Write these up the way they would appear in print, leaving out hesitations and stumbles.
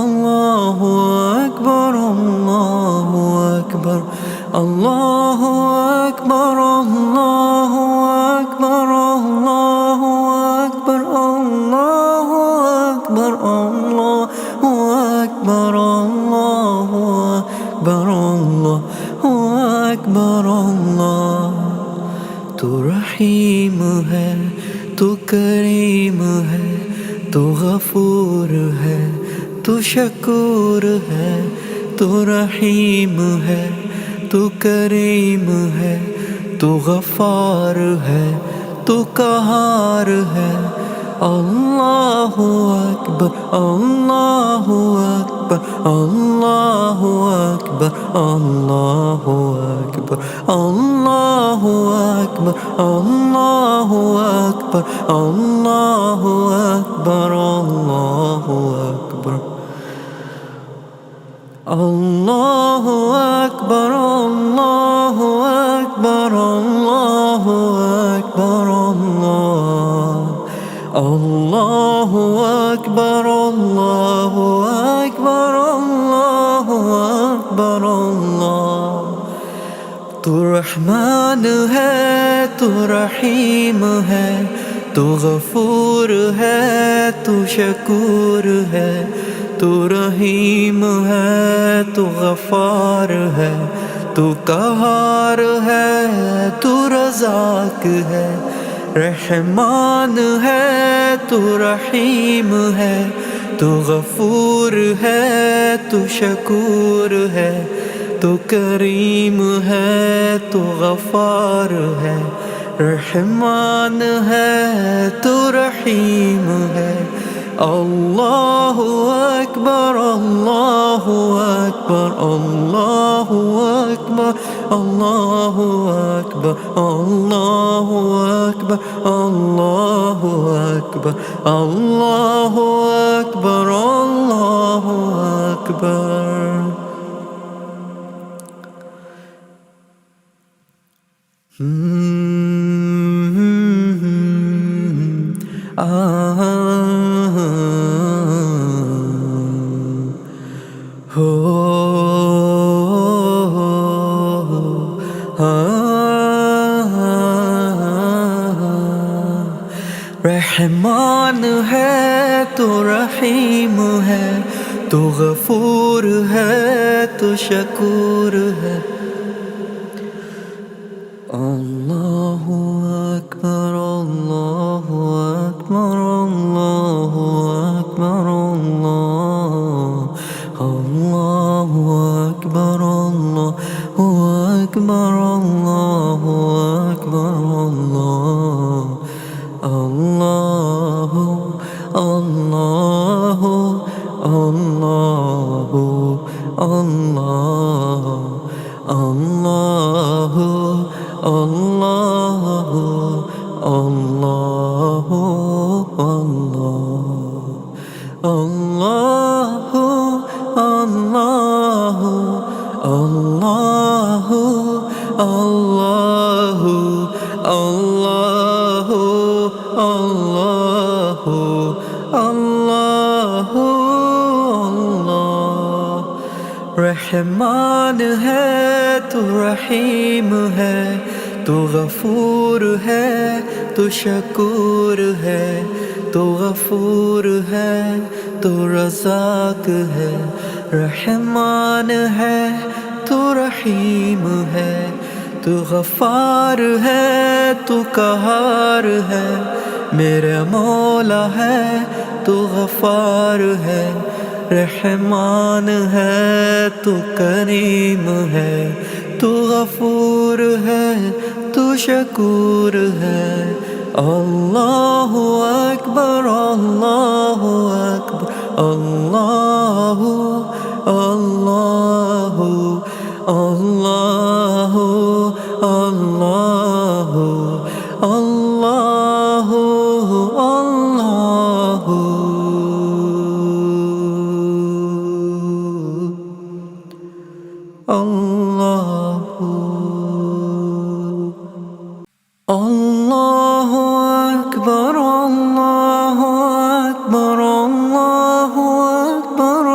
Allahu Akbar, Allahu Akbar, Allahu Akbar, Allahu Akbar, Allahu Akbar, Allahu Akbar, Allahu Akbar, Allahu Akbar, Allahu Akbar, Allah। तू रहीम है, तू करीम है, तू गफूर है, तू शकूर है। तू रहीम है, तू करीम है, तू गफार है, तू कहार है। अल्लाहु अकबर, अल्लाहु अकबर, अल्लाहु अकबर, अल्लाहु अकबर, अल्लाहु अकबर, अल्लाहु अकबर, अल्लाहु अकबर, अल्लाहु अकबर, अल्लाहु अकबर, अल्लाहु अकबर, अल्लाहु अकबर, अल्लाहु अकबर, अल्लाहु अकबर, अल्लाहु अकबर, अल्लाह। तू रहमान है, तू रहीम है, तू गफूर है, तू शकूर है। तू रहीम है, तू गफार है, तू कहार है, तू रज़ाक है। रहमान है, तू रहीम है, तू गफूर है, तू शकूर है। तू करीम है, तू गफार है। रहमान है, तू रहीम है। अल्लाहु अकबर, अल्लाहु अकबर, अल्लाहु अकबर, अल्लाहु अकबर, अल्लाहु अकबर, अल्लाहु अकबर, अल्लाहु अकबर, अल्लाहु अकबर। हो रहमान है, तो रहीम है, तो गफूर है, तो शकूर है। अल्लाहु अकबर, अल्लाहु अकबर, अल्लाहु अकबर, अल्लाहु अकबर, अल्लाहु अकबर, अल्लाहु अकबर, अल्लाहु अल्लाहु अल्लाहु अल्लाहु अल्लाहु अल्लाहु अल्लाहु अल्लाहु अल्लाहु अल्लाहु अल्लाहु अल्लाहु अल्लाहु अल्लाहु अल्लाह। रहमान है, तू रहीम है, तू गफूर है, तू शकूर है। तू गफूर है, तू रज़ाक है। रहमान है, तू रहीम है, तू गफार है, तू कहार है। मेरा मौला है, तू गफार है। रहमान है, तू करीम है, तू गफूर है, तू शकूर है। अल्लाहु अकबर, अल्लाहु अकबर, अल्लाहु अल्लाहु अल्लाहु अल्लाहु अल्लाहु अल्लाहु अल्लाहु। अल्लाहु अकबर, अल्लाहु अकबर, अल्लाहु अकबर,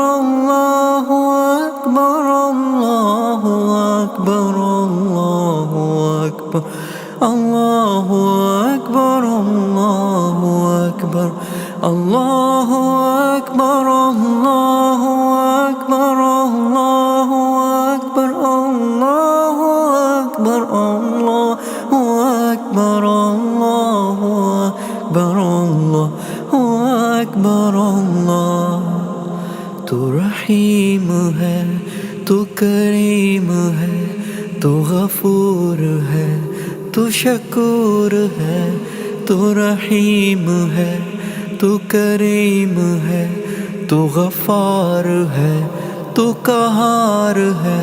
रहीम है, तू करीम है, तू गफूर है, तू शकूर है। तू रहीम है, तू करीम है, तू गफार है, तू कहार है।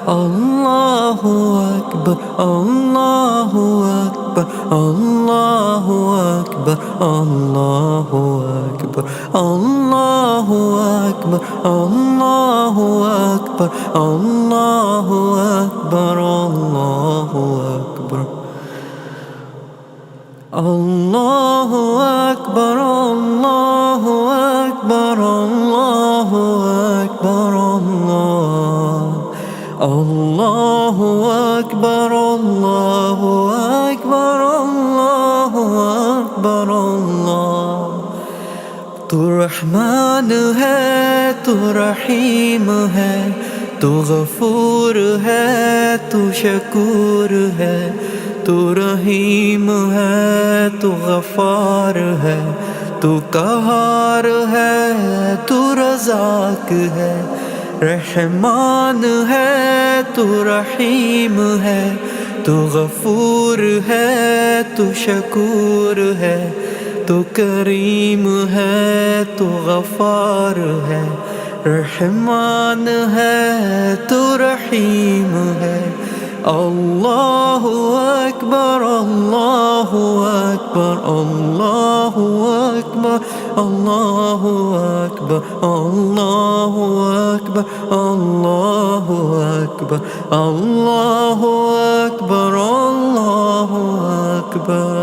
अल्लाहु अकबर, अल्लाहु अकबर, अल्लाहु अकबर, अल्लाहु अकबर, अल्लाहु अकबर, अल्लाहु अकबर, अल्लाहु अकबर, अल्लाहु अकबर, अल्लाहु अकबर, अल्लाहु अकबर, अल्लाहु अकबर, अल्लाहु अकबर, अल्लाहु अकबर, अल्लाहु अकबर, तू रहमान है, तू रहीम है, तू गफूर है, तू शकूर है। तू रहीम है, तू गफार है, तू कहार है, तू रज़ाक है। रहमान है, तू रहीम है, तू गफूर है, तू शकूर है। तू करीम है, तू गफार है। रहमान है, तू रहीम है। अल्लाहु अकबर, अल्लाहु अकबर, अल्लाहु अकबर, अल्लाहु अकबर, अल्लाहु अकबर, अल्लाहु अकबर, अल्लाहु अकबर, अल्लाहु अकबर।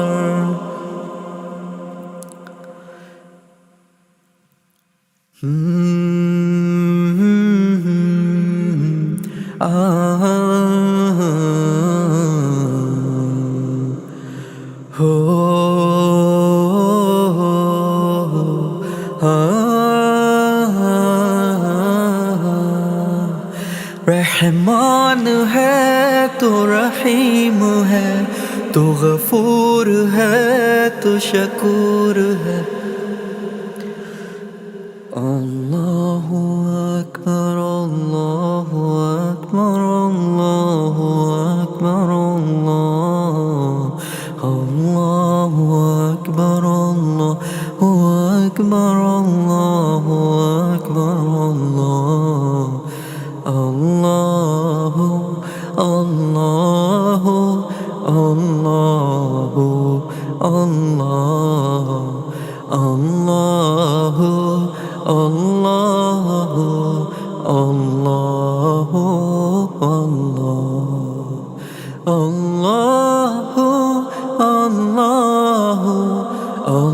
रहमान है, तू रहीम है, तू गफूर है, तू शकूर है। अल्लाहु अकबर, अल्लाहु अकबर, अल्लाहु अकबर, अल्लाहु अकबर, अल्लाहु अकबर, अल्लाहु अकबर, अल्लाहु अल्लाहु अल्लाहु अल्लाहु अल्लाहु अल्लाहु अल्लाहु अल्लाहु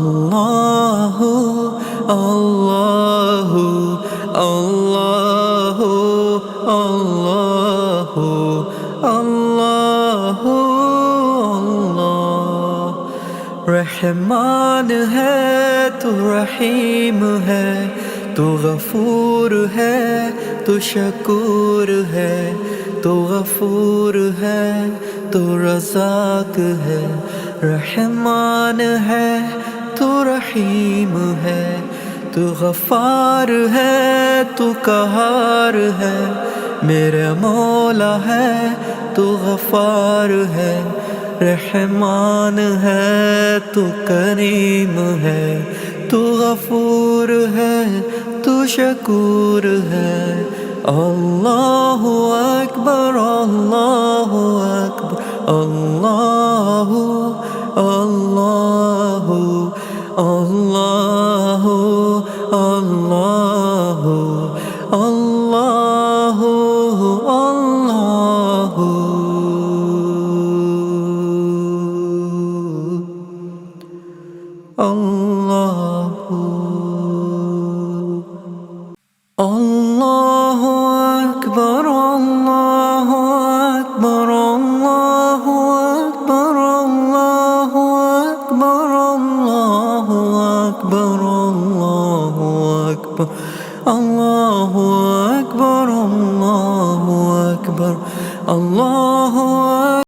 अल्लाहु अल्लाहु अल्लाहु अल्लाहु अल्लाहु अल्लाह। रहमान है, तू रहीम है, तू गफूर है, तू शकूर है। तू गफूर है, तू रज़ाक है। रहमान है, तू रहीम है, तू गफार है, तू कहार है। मेरा मौला है, तू गफार है। रहमान है, तू करीम है, तू गफूर है, तू शकूर है। अल्लाहु अकबर, अल्लाहु अकबर, अल्लाहु अल्लाहु अल्लाहु अल्लाहु अल्लाहु अल्लाहु अल्लाहु। अल्लाहु अकबर, अल्लाहु अकबर, अल्लाहु अकबर, अल्लाहु अकबर, अल्लाहु अकबर, अल्लाहु अकबर, अल्लाहु अकबर, अल्लाहु अकबर, अल्लाह